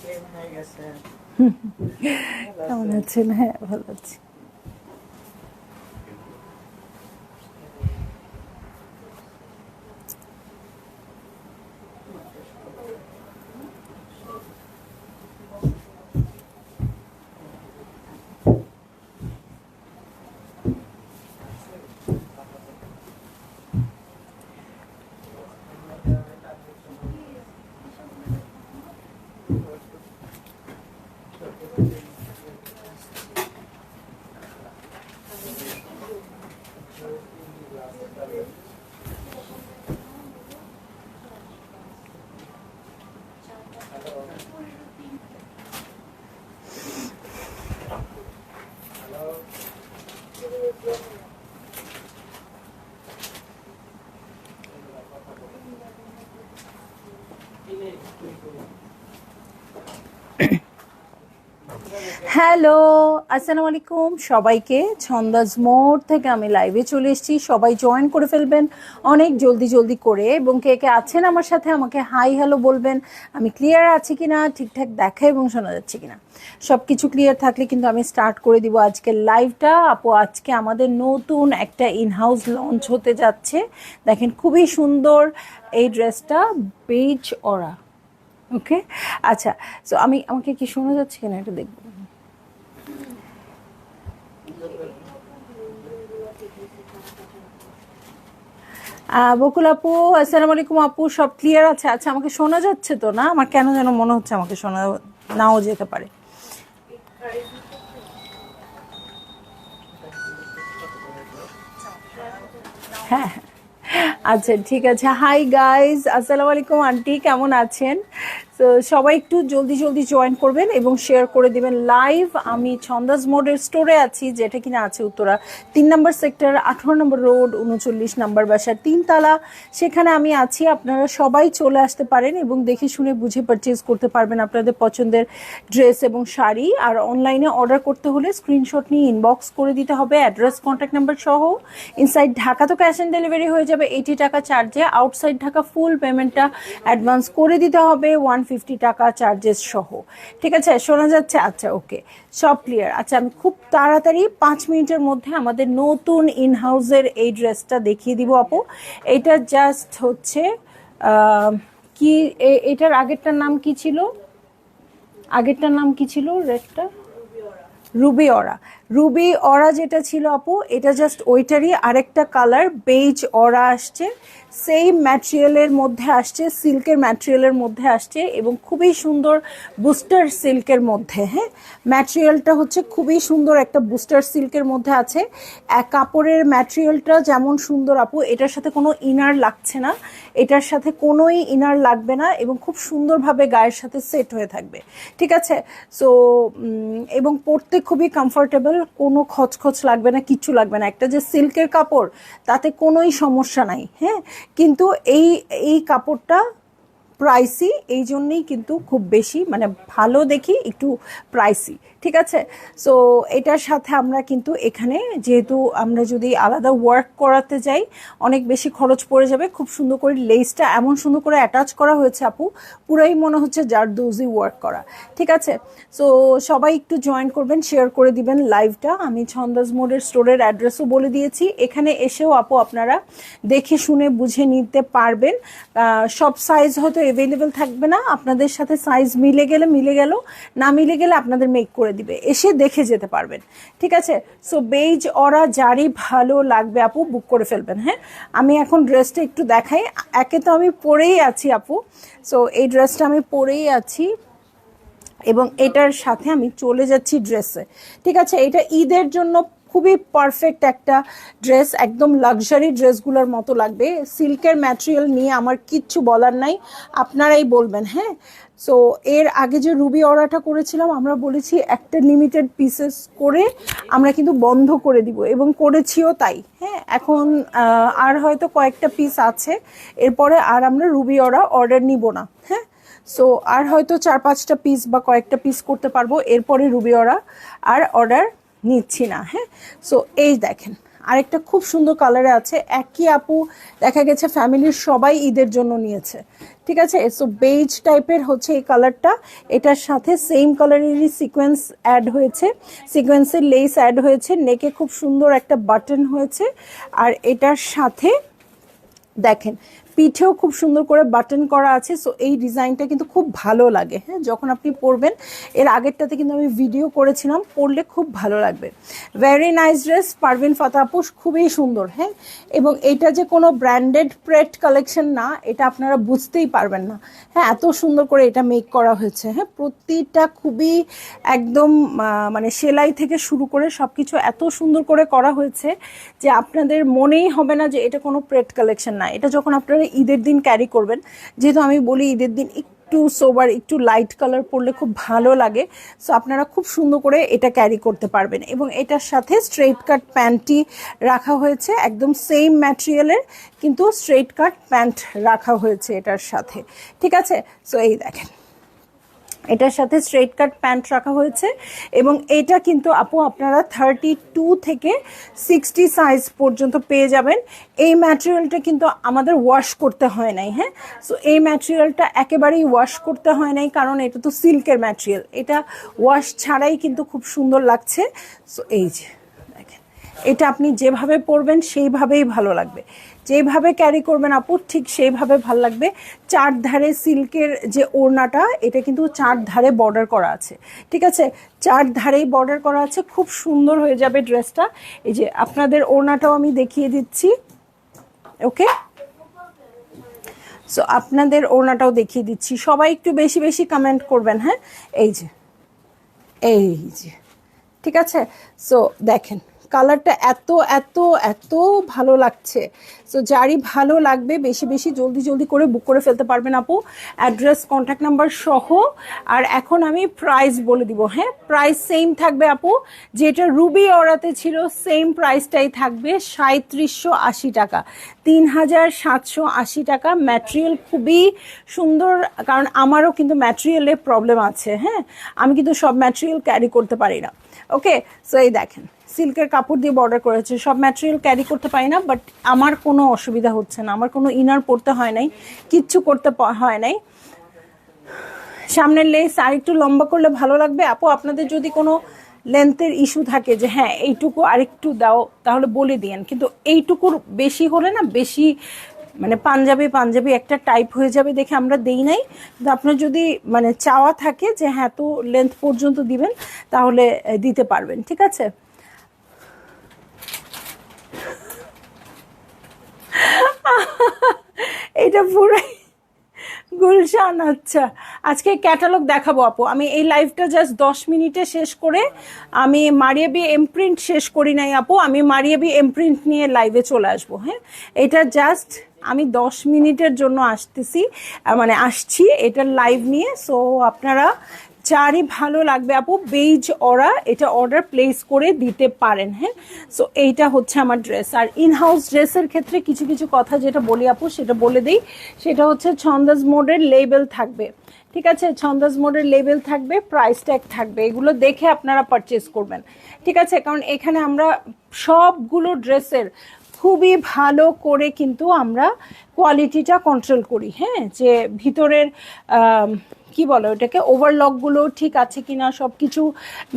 কেমন আছেন? হ্যাঁ, ভালো আছি। হ্যালো, আসসালামু আলাইকুম সবাইকে। ছন্দাজ মোড় থেকে আমি লাইভে চলে এসেছি। সবাই জয়েন করে ফেলবেন অনেক জলদি জলদি করে, এবং কে কে আছেন আমার সাথে আমাকে হাই হ্যালো বলবেন। আমি ক্লিয়ার আছি কিনা, ঠিকঠাক দেখা এবং শোনা যাচ্ছে কিনা, সব কিছু ক্লিয়ার থাকলে কিন্তু আমি স্টার্ট করে দিব আজকের লাইভটা। আপু, আজকে আমাদের নতুন একটা ইনহাউস লঞ্চ হতে যাচ্ছে। দেখেন খুবই সুন্দর এই ড্রেসটা, বেজ অরা। ওকে, আচ্ছা। সো আমাকে কি শোনা যাচ্ছে কিনা এটা দেখবো। বকুল আপু, আসসালামু আলাইকুম আপু, সব ক্লিয়ার আছে? আচ্ছা, আমাকে শোনা যাচ্ছে তো না? আমার কেন যেন মনে হচ্ছে আমাকে শোনা নাও যেতে পারে। হ্যাঁ, আচ্ছা ঠিক আছে। হাই গাইজ, আসসালামু আলাইকুম আন্টি, কেমন আছেন? তো সবাই একটু জলদি জলদি জয়েন করবেন এবং শেয়ার করে দিবেন লাইভ। আমি ছন্দাজ মোড়ের স্টোরে আছি, যেটা কিনা আছে উত্তরা 3 নম্বর সেক্টর, 18 নম্বর রোড, 39 নম্বর বাসার 3 তলা। সেখানে আমি আছি। আপনারা সবাই চলে আসতে পারেন এবং দেখে শুনে বুঝে পারচেজ করতে পারবেন আপনাদের পছন্দের ড্রেস এবং শাড়ি। আর অনলাইনে অর্ডার করতে হলে স্ক্রিনশট নিয়ে ইনবক্স করে দিতে হবে, অ্যাড্রেস, কন্ট্যাক্ট নাম্বার সহ। ইনসাইড ঢাকা তো ক্যাশ অন ডেলিভারি হয়ে যাবে 80 টাকা চার্জে। আউটসাইড ঢাকা ফুল পেমেন্টটা অ্যাডভান্স করে দিতে হবে 150 টাকা চার্জেস সহ। ঠিক আছে, শোনা যাচ্ছে? আচ্ছা, ওকে, সব ক্লিয়ার। আচ্ছা, আমি খুব তাড়াতাড়ি 5 মিনিটের মধ্যে আমাদের নতুন ইনহাউসের এই ড্রেসটা দেখিয়ে দিব আপু। এটা জাস্ট হচ্ছে কি, এটার আগেরটার নাম কি ছিল? আগেরটার নাম কি ছিল রেডটা? রুবি অরা। রুবি অরা যেটা ছিল আপু, এটা জাস্ট ওইটারই আরেকটা কালার, বেজ অরা আসছে। সেম ম্যাটেরিয়ালের মধ্যে আসছে, সিল্কের ম্যাটেরিয়ালের মধ্যে আসছে এবং খুবই সুন্দর বুস্টার সিল্কের মধ্যে। হ্যাঁ, ম্যাটেরিয়ালটা হচ্ছে খুবই সুন্দর একটা বুস্টার সিল্কের মধ্যে আছে। কাপড়ের ম্যাটেরিয়ালটা যেমন সুন্দর আপু, এটার সাথে কোনো ইনার লাগছে না, এটার সাথে কোনোই ইনার লাগবে না এবং খুব সুন্দরভাবে গায়ের সাথে সেট হয়ে থাকবে। ঠিক আছে, সো এবং পরতে খুবই কমফোর্টেবল, কোনো খচখচ লাগবে না, কিচ্ছু লাগবে না। একটা যে সিল্কের কাপড়, তাতে কোনোই সমস্যা নাই। হ্যাঁ, কিন্তু এই এই কাপড়টা প্রাইসি, এই জন্যেই কিন্তু খুব বেশি, মানে ভালো দেখি একটু প্রাইসি। ঠিক আছে, সো এটার সাথে আমরা কিন্তু এখানে যেহেতু আমরা যদি আলাদা ওয়ার্ক করাতে যাই অনেক বেশি খরচ পড়ে যাবে। খুব সুন্দর করে লেসটা এমন সুন্দর করে অ্যাটাচ করা হয়েছে আপু, পুরাই মনে হচ্ছে জারদৌজি ওয়ার্ক করা। ঠিক আছে, সো সবাই একটু জয়েন করবেন, শেয়ার করে দিবেন লাইভটা। আমি ছন্দাজ মোড়ের স্টোরের অ্যাড্রেসও বলে দিয়েছি। এখানে এসেও আপু আপনারা দেখে শুনে বুঝে নিতে পারবেন। সব সাইজ হয়তো অ্যাভেলেবেল থাকবে না, আপনাদের সাথে সাইজ মিলে গেলে মিলে গেল, না মিলে গেলে আপনাদের মেক করে দিবে, এসে দেখে যেতে পারবেন। ঠিক আছে, সো বেজ অরা যারই ভালো লাগবে আপু বুক করে ফেলবেন। হ্যাঁ, আমি এখন ড্রেসটা একটু দেখাই। একে তো আমি পরেই আছি আপু, সো এই ড্রেসটা আমি পরেই আছি এবং এটার সাথে আমি চলে যাচ্ছি ড্রেসে। ঠিক আছে, এটা ঈদের জন্য খুবই পারফেক্ট একটা ড্রেস, একদম লাক্সারি ড্রেসগুলোর মতো লাগবে। সিল্কের ম্যাটেরিয়াল নিয়ে আমার কিচ্ছু বলার নাই, আপনারাই বলবেন। হ্যাঁ, সো এর আগে যে রুবি অরাটা করেছিলাম আমরা বলেছি একটা লিমিটেড পিসেস করে আমরা কিন্তু বন্ধ করে দিব, এবং করেছিও তাই। হ্যাঁ, এখন আর হয়তো কয়েকটা পিস আছে, এরপরে আর আমরা রুবি অরা অর্ডার নিব না। হ্যাঁ, সো আর হয়তো 4-5টা পিস বা কয়েকটা পিস করতে পারবো, এরপরে রুবি অরা আর অর্ডার নিচ্ছি না। হ্যাঁ, সো এই দেখেন আরেকটা খুব সুন্দর কালারে আছে, একই আপু দেখা গেছে ফ্যামিলির সবাই ঈদের জন্য নিয়েছে, ঠিক আছে। সো বেজ টাইপের হচ্ছে এই কালারটা, এটার সাথে সেম কালারেরই সিকোয়েন্স অ্যাড হয়েছে, সিকোয়েন্সের লেস অ্যাড হয়েছে, নেকে খুব সুন্দর একটা বাটন হয়েছে, আর এটার সাথে দেখেন পিঠেও খুব সুন্দর করে বাটন করা আছে। সো এই ডিজাইনটা কিন্তু খুব ভালো লাগে, হ্যাঁ, যখন আপনি পরবেন। এর আগেরটাতে কিন্তু আমি ভিডিও করেছিলাম, পরলে খুব ভালো লাগবে। ভেরি নাইস ড্রেস, পারভিন ফাতা আপু, খুবই সুন্দর, হ্যাঁ। এবং এটা যে কোনো ব্র্যান্ডেড প্রেট কালেকশন না, এটা আপনারা বুঝতেই পারবেন না, হ্যাঁ, এত সুন্দর করে এটা মেক করা হয়েছে, হ্যাঁ। প্রতিটা খুবই একদম মানে সেলাই থেকে শুরু করে সব কিছু এত সুন্দর করে করা হয়েছে যে আপনাদের মনেই হবে না যে এটা কোনো প্রেট কালেকশন না। এটা যখন আপনারা ঈদের দিন ক্যারি করবেন, যেহেতু আমি বলি ঈদের দিন একটু সোবার, একটু লাইট কালার পরলে খুব ভালো লাগে, সো আপনারা খুব সুন্দর করে এটা ক্যারি করতে পারবেন। এবং এটার সাথে স্ট্রেট কাট প্যান্টটি রাখা হয়েছে, একদম সেম ম্যাটেরিয়ালের কিন্তু স্ট্রেট কাট প্যান্ট রাখা হয়েছে এটার সাথে, ঠিক আছে। সো এই দেখেন এটার সাথে স্ট্রেট কাট প্যান্ট রাখা হয়েছে, এবং এটা কিন্তু আপু আপনারা 32 থেকে 60 সাইজ পর্যন্ত পেয়ে যাবেন। এই ম্যাটেরিয়ালটা কিন্তু আমাদের ওয়াশ করতে হয় নাই, হ্যাঁ। সো এই ম্যাটেরিয়ালটা একেবারেই ওয়াশ করতে হয় নাই, কারণ এটা তো সিল্কের ম্যাটেরিয়াল, এটা ওয়াশ ছাড়াই কিন্তু খুব সুন্দর লাগছে। সো এই যে দেখেন, এটা আপনি যেভাবে পরবেন সেইভাবেই ভালো লাগবে, যেভাবে ক্যারি করবেন আপু ঠিক সেইভাবে ভালো লাগবে। চার ধারে সিল্কের যে ওড়নাটা, এটা কিন্তু চার ধারে বর্ডার করা আছে, ঠিক আছে, চার ধারেই বর্ডার করা আছে, খুব সুন্দর হয়ে যাবে ড্রেসটা। এই যে আপনাদের ওড়নাটাও আমি দেখিয়ে দিচ্ছি, ওকে। সো আপনাদের ওড়নাটাও দেখিয়ে দিচ্ছি, সবাই একটু বেশি বেশি কমেন্ট করবেন, হ্যাঁ। এই যে এই যে, ঠিক আছে। সো দেখেন কালারটা এত এত এত ভালো লাগছে। সো যারই ভালো লাগবে বেশি বেশি জলদি জলদি করে বুক করে ফেলতে পারবেন আপু, অ্যাড্রেস কন্ট্যাক্ট নাম্বার সহ। আর এখন আমি প্রাইস বলে দিব, হ্যাঁ, প্রাইস সেম থাকবে আপু, যেটা রুবি অরাতে ছিল সেম প্রাইসটাই থাকবে, 3780 টাকা, 3780 টাকা। ম্যাটেরিয়াল খুবই সুন্দর, কারণ আমারও কিন্তু ম্যাটেরিয়ালের প্রবলেম আছে, হ্যাঁ, আমি কিন্তু সব ম্যাটেরিয়াল ক্যারি করতে পারি না, ওকে। সো এই দেখেন সিল্কের কাপড় দিয়ে বর্ডার করেছে, সব ম্যাটেরিয়াল ক্যারি করতে পারি না, বাট আমার কোনো অসুবিধা হচ্ছে না, আমার কোনো ইনার পরতে হয় নাই, কিচ্ছু করতে হয় নাই। সামনের লেস আর একটু লম্বা করলে ভালো লাগবে আপু। আপনাদের যদি কোনো লেন্থের ইস্যু থাকে যে হ্যাঁ এইটুকু আরেকটু দাও, তাহলে বলে দিয়েন, কিন্তু এইটুকুর বেশি হলে না, বেশি মানে পাঞ্জাবি পাঞ্জাবি একটা টাইপ হয়ে যাবে দেখে আমরা দেই নাই। কিন্তু আপনার যদি মানে চাওয়া থাকে যে হ্যাঁ তো লেন্থ পর্যন্ত দিবেন, তাহলে দিতে পারবেন, ঠিক আছে। এটা পুরাই গুলশান, আচ্ছা আজকে ক্যাটালগ দেখাবো আপু। আমি এই লাইভটা জাস্ট 10 মিনিটে শেষ করে, আমি মারিয়াবি এমপ্রিন্ট শেষ করি নাই আপু, আমি মারিয়াবি এমপ্রিন্ট নিয়ে লাইভে চলে আসবো, হ্যাঁ। এটা জাস্ট আমি 10 মিনিটের জন্য আসতেছি, মানে আসছি এটার লাইভ নিয়ে। সো আপনারা যারই ভালো লাগবে আপু বেজ অরা, এটা অর্ডার প্লেস করে দিতে পারেন, হ্যাঁ। সো এইটা হচ্ছে আমার ড্রেস। আর ইনহাউস ড্রেসের ক্ষেত্রে কিছু কিছু কথা যেটা বলি আপু সেটা বলে দিই, সেটা হচ্ছে ছন্দাজ মোডের লেবেল থাকবে, ঠিক আছে, ছন্দাজ মোডের লেবেল থাকবে, প্রাইস ট্যাগ থাকবে, এগুলো দেখে আপনারা পারচেস করবেন, ঠিক আছে। কারণ এখানে আমরা সবগুলো ড্রেসের খুবই ভালো করে কিন্তু আমরা কোয়ালিটিটা কন্ট্রোল করি, হ্যাঁ, যে ভিতরের কি বলো ওটাকে, ওভারলকগুলো ঠিক আছে কিনা সব কিছু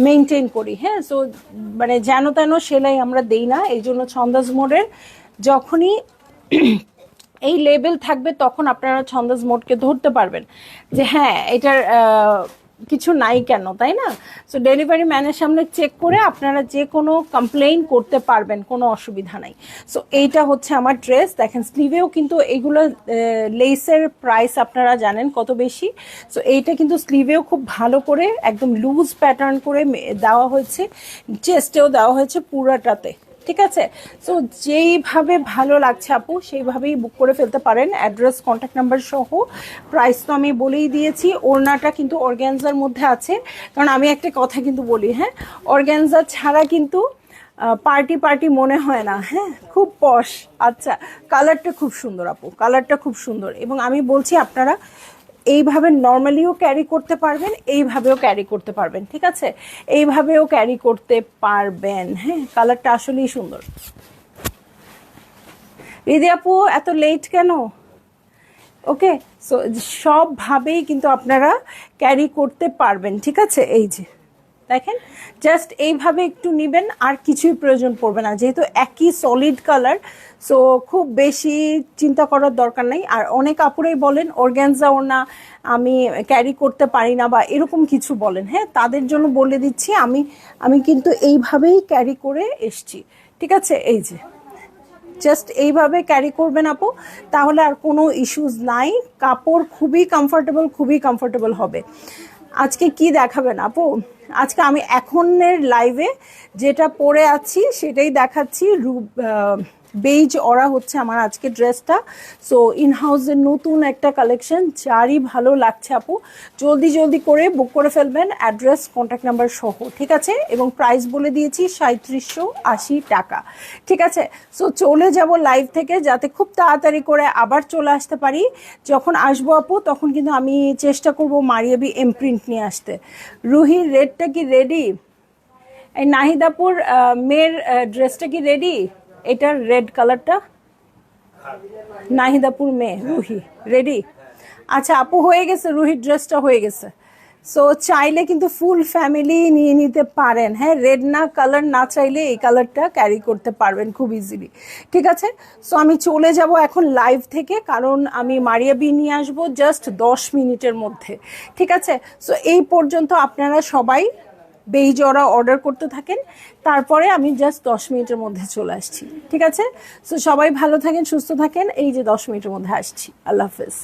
মেনটেন করি, হ্যাঁ। সো মানে যেন তেন সেলাই আমরা দেই না, এই জন্য ছন্দাজ মোডের যখনই এই লেবেল থাকবে তখন আপনারা ছন্দাজ মোডকে ধরতে পারবেন যে হ্যাঁ এটার কিছু নাই কেন, তাই না। সো ডেলিভারি ম্যানের সামনে চেক করে আপনারা যে কোনো কমপ্লেইন করতে পারবেন, কোনো অসুবিধা নাই। সো এইটা হচ্ছে আমার ড্রেস, দেখেন স্লিভেও কিন্তু এগুলো লেসের প্রাইস আপনারা জানেন কত বেশি। সো এইটা কিন্তু স্লিভেও খুব ভালো করে একদম লুজ প্যাটার্ন করে দেওয়া হয়েছে, চেস্টেও দেওয়া হয়েছে পুরাটাতে, ঠিক আছে। সো যেইভাবে ভালো লাগছে আপু সেইভাবেই বুক করে ফেলতে পারেন, অ্যাড্রেস কন্ট্যাক্ট নাম্বার সহ। প্রাইস তো আমি বলেই দিয়েছি, ওড়নাটা কিন্তু অর্গ্যানজার মধ্যে আছে, কারণ আমি একটা কথা কিন্তু বলি, হ্যাঁ, অর্গ্যানজা ছাড়া কিন্তু পার্টি পার্টি মনে হয় না, হ্যাঁ, খুব পশ। আচ্ছা কালারটা খুব সুন্দর আপু, কালারটা খুব সুন্দর, এবং আমি বলছি আপনারা এইভাবে নর্মালিও ক্যারি করতে পারবেন, এইভাবেও ক্যারি করতে পারবেন, ঠিক আছে, এইভাবেও ক্যারি করতে পারবেন, হ্যাঁ, কালারটা আসলেই সুন্দর। রিদি আপু এত লেট কেন? ওকে, সো সবভাবেই কিন্তু আপনারা ক্যারি করতে পারবেন, ঠিক আছে? এই যে দেখেন, জাস্ট এইভাবে একটু নেবেন, আর কিছুই প্রয়োজন পড়বে না, যেহেতু একই সলিড কালার। সো খুব বেশি চিন্তা করার দরকার নেই। আর অনেক আপুরাই বলেন অর্গ্যানজা ওড়না আমি ক্যারি করতে পারি না বা এরকম কিছু বলেন, হ্যাঁ, তাদের জন্য বলে দিচ্ছি আমি আমি কিন্তু এইভাবেই ক্যারি করে এসছি, ঠিক আছে? এই যে জাস্ট এইভাবে ক্যারি করবেন আপু, তাহলে আর কোনো ইস্যুস নাই। কাপড় খুবই কমফোর্টেবল হবে। আজকে কি দেখাবেন আপু? আজকে আমি এখনের লাইভে যেটা পরে আছি সেটাই দেখাচ্ছি। বেইজ অরা হচ্ছে আমার আজকে ড্রেসটা। সো ইনহাউসের নতুন একটা কালেকশন, যারই ভালো লাগছে আপু জলদি জলদি করে বুক করে ফেলবেন, অ্যাড্রেস কন্ট্যাক্ট নাম্বার সহ, ঠিক আছে? এবং প্রাইস বলে দিয়েছি ৩৭৮০ টাকা, ঠিক আছে? সো চলে যাব লাইভ থেকে, যাতে খুব তাড়াতাড়ি করে আবার চলে আসতে পারি। যখন আসবো আপু তখন কিন্তু আমি চেষ্টা করব মারিয়াবি এমপ্রিন্ট নিয়ে আসতে। রুহির রেডটা কি রেডি? এই নাহিদাপুর মেয়ের ড্রেসটা কি রেডি? এটার রেড কালারটা নাহিদাপুর মেয়ে রুহি রেডি? আচ্ছা আপু, হয়ে গেছে, রুহির ড্রেসটা হয়ে গেছে। সো চাইলে কিন্তু ফুল ফ্যামিলি নিয়ে নিতে পারেন, হ্যাঁ, রেড না কালার না চাইলে এই কালারটা ক্যারি করতে পারবেন খুব ইজিলি, ঠিক আছে? সো আমি চলে যাব এখন লাইভ থেকে, কারণ আমি মারিয়াবি নিয়ে আসবো জাস্ট 10 মিনিটের মধ্যে, ঠিক আছে? সো এই পর্যন্ত আপনারা সবাই বেইজ ওরা অর্ডার করতে থাকেন, তারপরে আমি জাস্ট 10 মিনিটের মধ্যে চলে আসছি, ঠিক আছে? সো সবাই ভালো থাকেন, সুস্থ থাকেন, এই যে 10 মিনিটের মধ্যে আসছি। আল্লাহ হাফেজ।